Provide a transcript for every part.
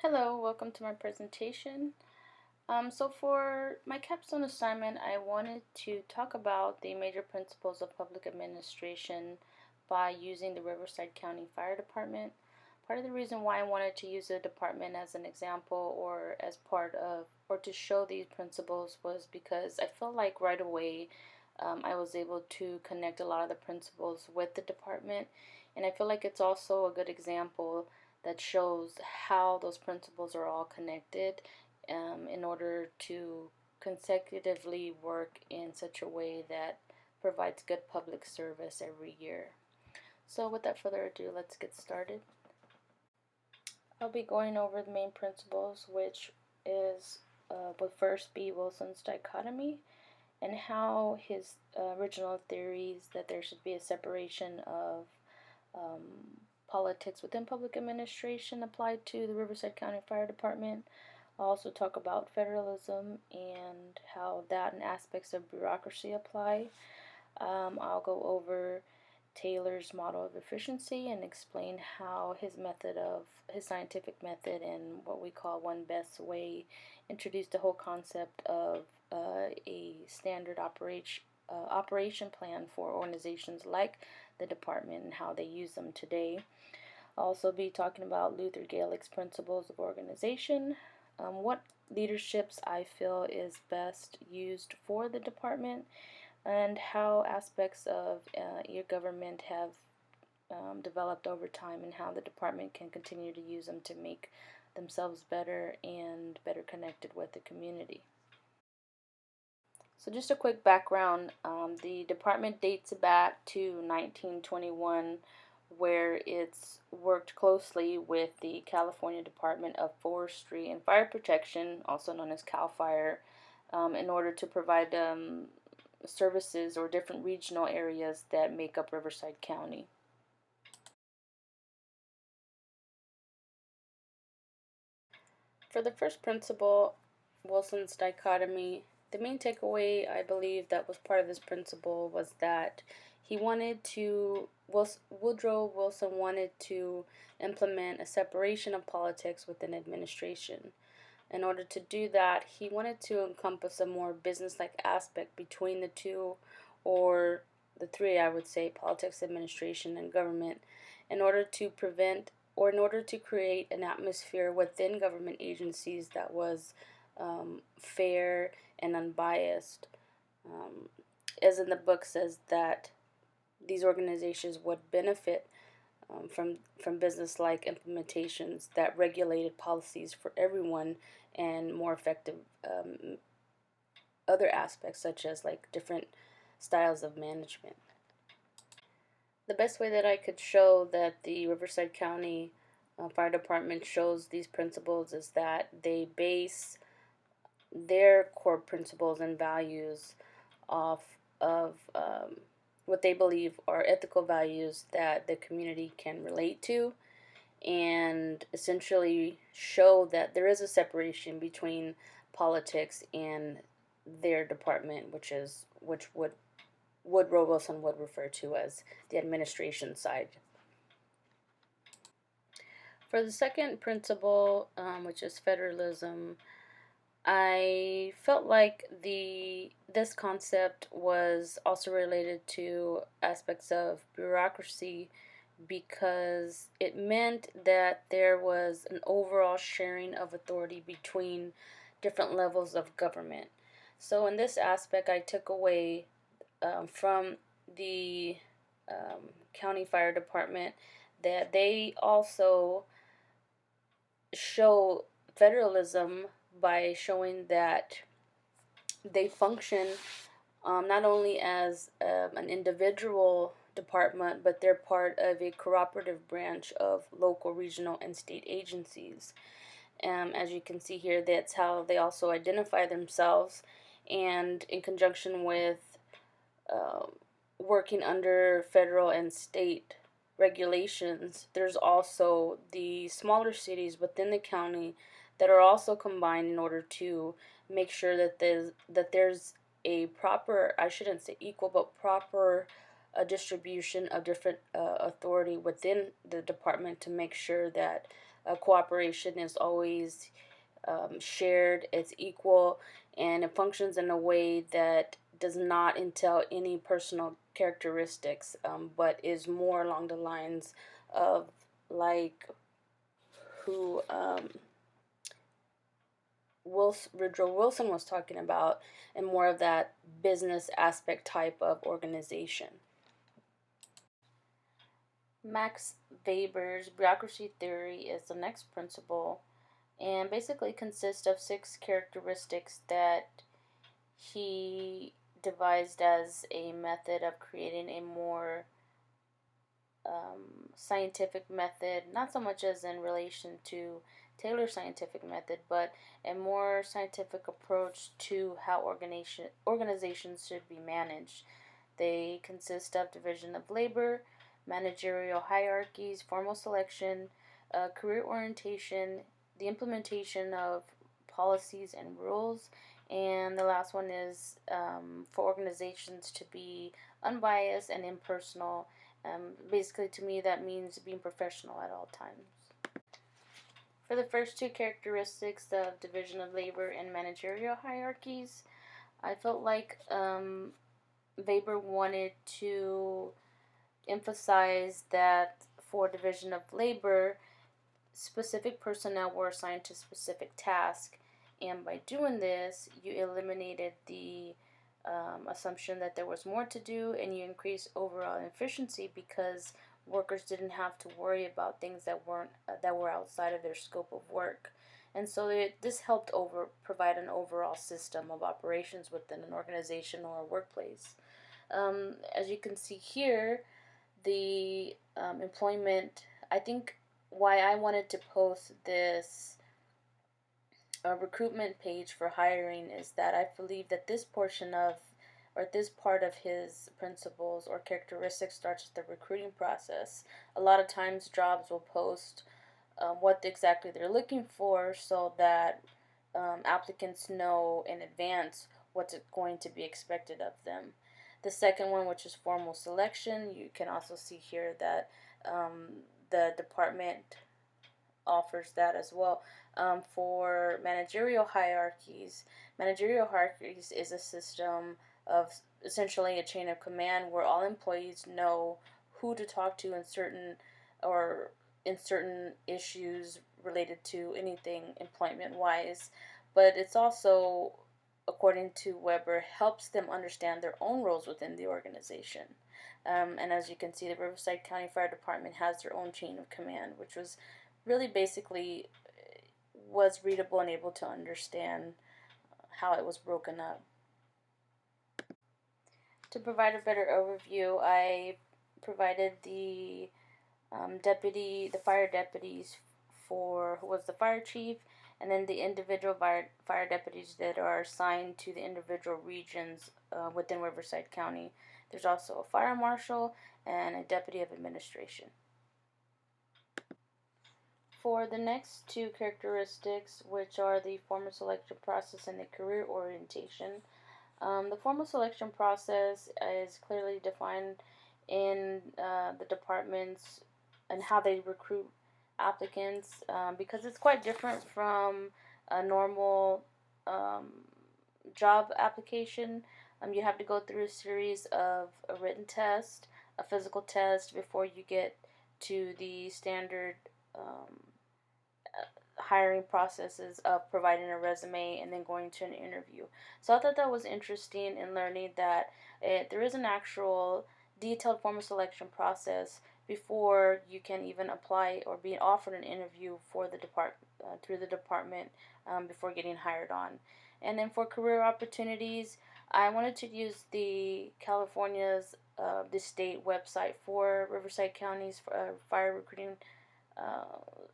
Hello, welcome to my presentation. So for my capstone assignment, I wanted to talk about the major principles of public administration by using the Riverside County Fire Department. Part of the reason why I wanted to use the department as an example or as part of or to show these principles was because I felt like right away I was able to connect a lot of the principles with the department, and I feel like it's also a good example that shows how those principles are all connected in order to consecutively work in such a way that provides good public service every year. So without further ado, let's get started. I'll be going over the main principles, which is would first be Wilson's dichotomy and how his original theories that there should be a separation of um, politics within public administration applied to the Riverside County Fire Department. I'll also talk about federalism and how that and aspects of bureaucracy apply. I'll go over Taylor's model of efficiency and explain how his scientific method and what we call one best way introduced the whole concept of a standard operation plan for organizations like the department and how they use them today. I'll also be talking about Luther Gehlig's principles of organization, what leaderships I feel is best used for the department, and how aspects of your government have developed over time and how the department can continue to use them to make themselves better and better connected with the community. So just a quick background, the department dates back to 1921, where it's worked closely with the California Department of Forestry and Fire Protection, also known as CAL FIRE, in order to provide services or different regional areas that make up Riverside County. For the first principle, Wilson's dichotomy, the main takeaway I believe that was part of this principle was that Woodrow Wilson wanted to implement a separation of politics within administration. In order to do that, he wanted to encompass a more business-like aspect between the two, or the three, I would say, politics, administration, and government, in order to prevent or in order to create an atmosphere within government agencies that was fair and unbiased. Um, as in the book says that these organizations would benefit from business-like implementations that regulated policies for everyone and more effective other aspects such as like different styles of management. The best way that I could show that the Riverside County Fire Department shows these principles is that they base their core principles and values off of what they believe are ethical values that the community can relate to, and essentially show that there is a separation between politics and their department, which Woodrow Wilson would refer to as the administration side. For the second principle, which is federalism, I felt like this concept was also related to aspects of bureaucracy because it meant that there was an overall sharing of authority between different levels of government. So in this aspect, I took away from the county fire department that they also show federalism by showing that they function not only as an individual department, but they're part of a cooperative branch of local, regional, and state agencies. As you can see here, that's how they also identify themselves, and in conjunction with uh, working under federal and state regulations, there's also the smaller cities within the county that are also combined in order to make sure that there's a proper, I shouldn't say equal, but proper distribution of different authority within the department to make sure that cooperation is always shared, it's equal, and it functions in a way that does not entail any personal characteristics, but is more along the lines of like who Woodrow Wilson was talking about, and more of that business aspect type of organization. Max Weber's bureaucracy theory is the next principle and basically consists of 6 characteristics that he devised as a method of creating a more scientific method, not so much as in relation to Taylor's scientific method, but a more scientific approach to how organizations should be managed. They consist of division of labor, managerial hierarchies, formal selection, career orientation, the implementation of policies and rules, and the last one is for organizations to be unbiased and impersonal. Basically, to me, that means being professional at all times. For the first 2 characteristics of division of labor and managerial hierarchies, I felt like Weber wanted to emphasize that for division of labor, specific personnel were assigned to specific tasks, and by doing this, you eliminated the assumption that there was more to do, and you increased overall efficiency because workers didn't have to worry about things that were outside of their scope of work. And so this helped provide an overall system of operations within an organization or a workplace. As you can see here, the employment, I think why I wanted to post this recruitment page for hiring is that I believe that this portion of, or this part of his principles or characteristics starts with the recruiting process. A lot of times jobs will post what exactly they're looking for so that applicants know in advance what's going to be expected of them. The second one, which is formal selection, you can also see here that the department offers that as well. For managerial hierarchies is a system of essentially a chain of command where all employees know who to talk to in certain issues related to anything employment wise. But it's also, according to Weber, helps them understand their own roles within the organization. And as you can see, the Riverside County Fire Department has their own chain of command, which was really basically was readable and able to understand how it was broken up. To provide a better overview, I provided the the fire deputies for who was the fire chief, and then the individual fire deputies that are assigned to the individual regions within Riverside County. There's also a fire marshal and a deputy of administration. For the next 2 characteristics, which are the formal selection process and the career orientation, the formal selection process is clearly defined in the departments and how they recruit applicants because it's quite different from a normal job application. You have to go through a series of a written test, a physical test before you get to the standard hiring processes of providing a resume and then going to an interview. So I thought that was interesting in learning that there is an actual detailed formal selection process before you can even apply or be offered an interview for the through the department before getting hired on. And then for career opportunities, I wanted to use the the state website for Riverside County's fire recruiting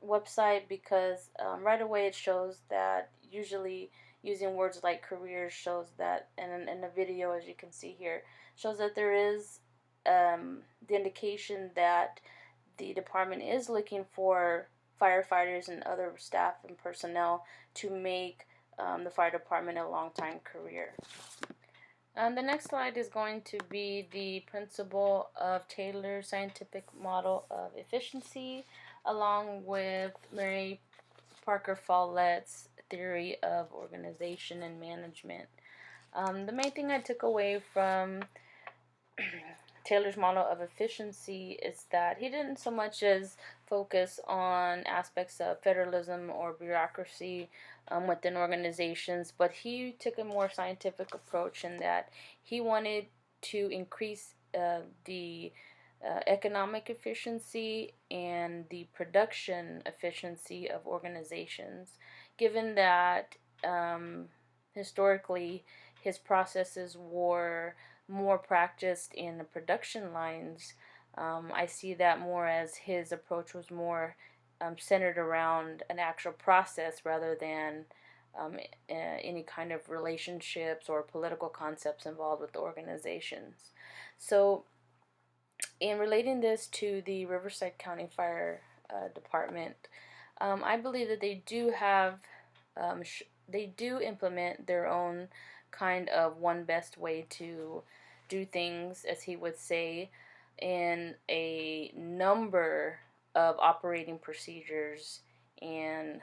website because right away it shows that usually using words like careers shows that, and in the video, as you can see here, shows that there is the indication that the department is looking for firefighters and other staff and personnel to make the fire department a long-time career. The next slide is going to be the principle of Taylor's scientific model of efficiency. along with Mary Parker Follett's theory of organization and management. The main thing I took away from Taylor's model of efficiency is that he didn't so much as focus on aspects of federalism or bureaucracy within organizations, but he took a more scientific approach in that he wanted to increase the economic efficiency and the production efficiency of organizations, given that historically his processes were more practiced in the production lines. I see that more as his approach was more centered around an actual process rather than any kind of relationships or political concepts involved with the organizations. So, in relating this to the Riverside County Fire Department, I believe that they do implement their own kind of one best way to do things, as he would say, in a number of operating procedures and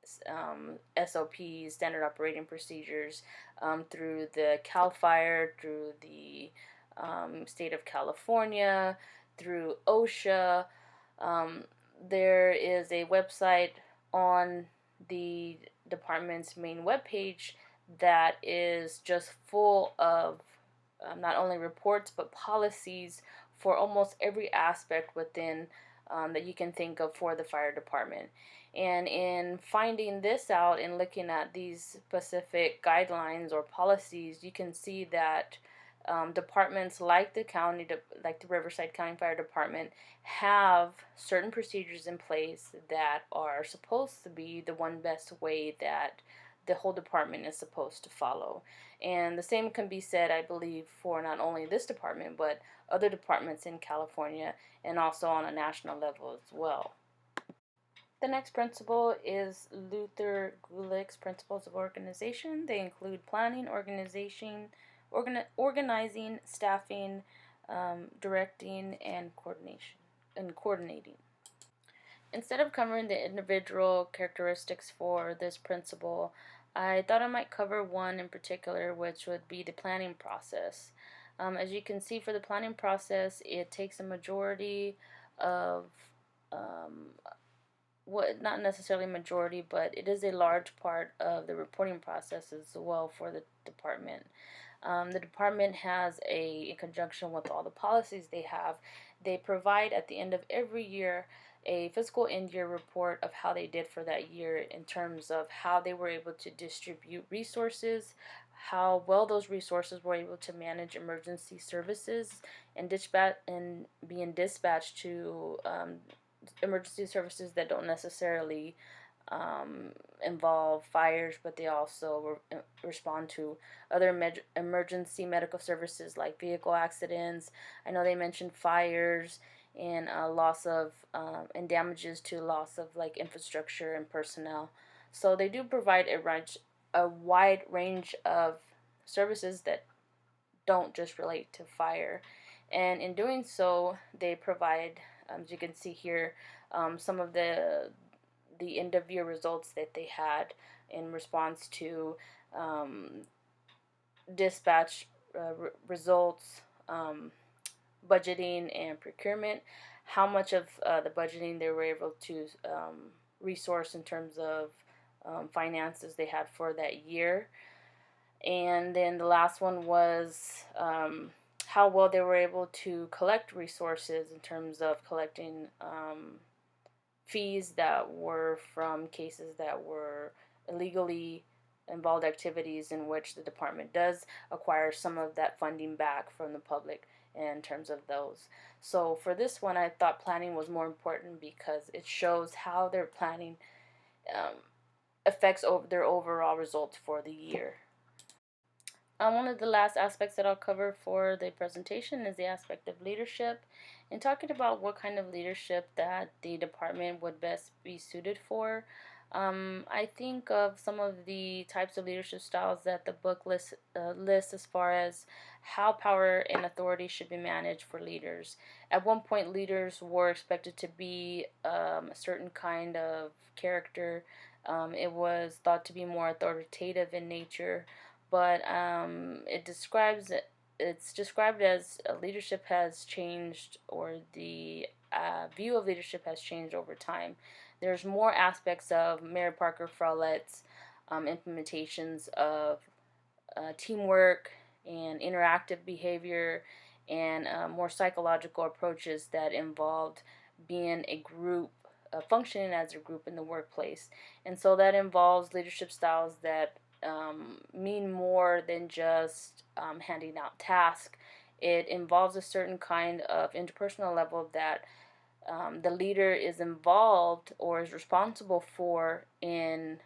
SOPs, standard operating procedures, through the CAL FIRE, through the state of California, through OSHA. Um, there is a website on the department's main webpage that is just full of not only reports but policies for almost every aspect within that you can think of for the fire department. And in finding this out and looking at these specific guidelines or policies, you can see that departments like like the Riverside County Fire Department, have certain procedures in place that are supposed to be the one best way that the whole department is supposed to follow. And the same can be said, I believe, for not only this department, but other departments in California and also on a national level as well. The next principle is Luther Gulick's principles of organization. They include planning, organizing, staffing, directing, and coordinating. Instead of covering the individual characteristics for this principle, I thought I might cover one in particular, which would be the planning process. As you can see, for the planning process, it takes a majority of what not necessarily majority, but it is a large part of the reporting process as well for the department. The department has in conjunction with all the policies they provide at the end of every year a fiscal end year report of how they did for that year in terms of how they were able to distribute resources, how well those resources were able to manage emergency services and being dispatched to emergency services that don't necessarily involve fires, but they also respond to other emergency medical services like vehicle accidents. I know they mentioned fires and loss of and damages to loss of like infrastructure and personnel. So they do provide a wide range of services that don't just relate to fire. And in doing so, they provide, as you can see here, some of the end of year results that they had in response to dispatch results, budgeting, and procurement. How much of the budgeting they were able to resource in terms of finances they had for that year. And then the last one was how well they were able to collect resources in terms of collecting fees that were from cases that were illegally involved activities in which the department does acquire some of that funding back from the public in terms of those. So for this one, I thought planning was more important because it shows how their planning affects their overall results for the year. One of the last aspects that I'll cover for the presentation is the aspect of leadership, and talking about what kind of leadership that the department would best be suited for. I think of some of the types of leadership styles that the book lists as far as how power and authority should be managed for leaders. at one point leaders were expected to be a certain kind of character. It was thought to be more authoritative in nature, but it's described as leadership has changed, or the view of leadership has changed over time. There's more aspects of Mary Parker Frawlett's implementations of teamwork and interactive behavior, and more psychological approaches that involved being a group, functioning as a group in the workplace. And so that involves leadership styles that mean more than just handing out tasks. It involves a certain kind of interpersonal level that the leader is involved or is responsible for in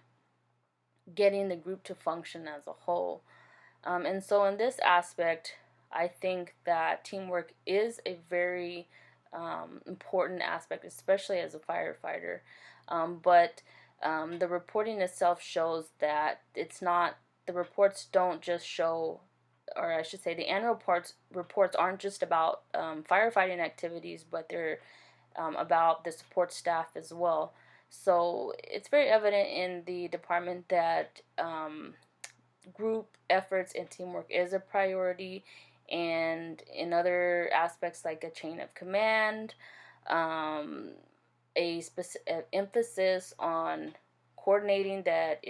getting the group to function as a whole. And so, in this aspect, I think that teamwork is a very important aspect, especially as a firefighter. But the reporting itself shows that it's not, the reports don't just show, or I should say, the annual reports aren't just about firefighting activities, but they're about the support staff as well. So, it's very evident in the department that group efforts and teamwork is a priority, and in other aspects like a chain of command, a specific emphasis on coordinating that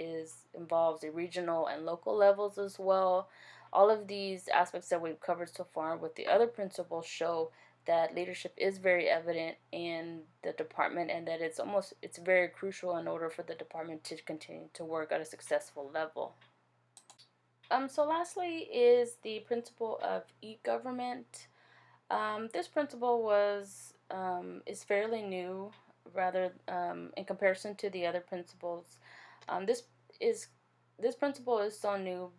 involves the regional and local levels as well. All of these aspects that we've covered so far with the other principles show that leadership is very evident in the department, and that it's very crucial in order for the department to continue to work at a successful level. So lastly is the principle of e-government. This principle is fairly new, rather in comparison to the other principles. Um, this is this principle is so new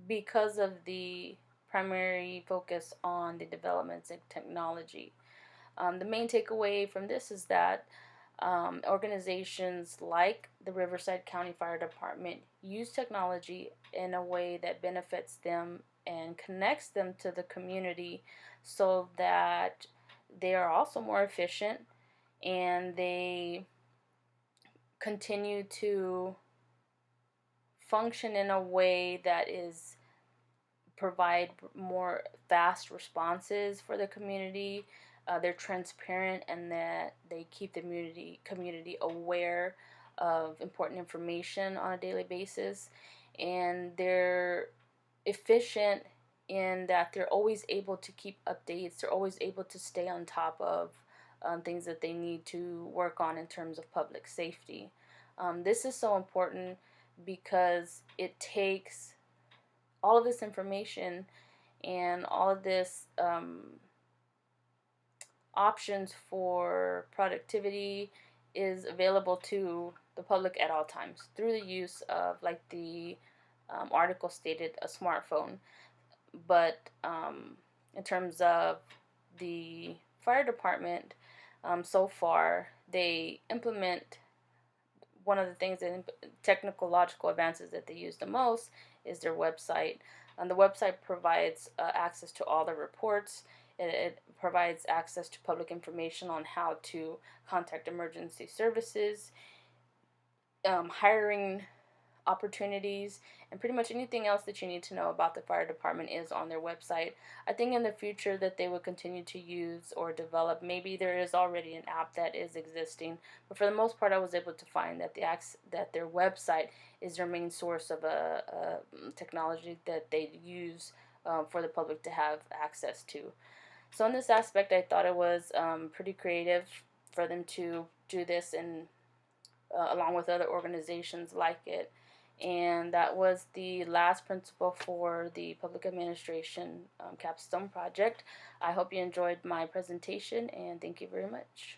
because of the primary focus on the developments in technology. The main takeaway from this is that organizations like the Riverside County Fire Department use technology in a way that benefits them and connects them to the community, so that they are also more efficient, and they continue to function in a way that is provide more fast responses for the community. They're transparent, and that they keep the community aware of important information on a daily basis, and they're efficient in that they're always able to keep updates. They're always able to stay on top of things that they need to work on in terms of public safety. This is so important because it takes all of this information and all of this options for productivity is available to the public at all times through the use of, like the article stated, a smartphone. But in terms of the fire department, so far they implement one of the things in technological advances that they use the most is their website. The website provides access to all the reports. It provides access to public information on how to contact emergency services, hiring opportunities, and pretty much anything else that you need to know about the fire department is on their website. I think in the future that they will continue to use or develop. Maybe there is already an app that is existing, but for the most part, I was able to find that that their website is their main source of a technology that they use for the public to have access to. So in this aspect, I thought it was pretty creative for them to do this, and along with other organizations like it. And that was the last principle for the public administration capstone project. I hope you enjoyed my presentation, and thank you very much.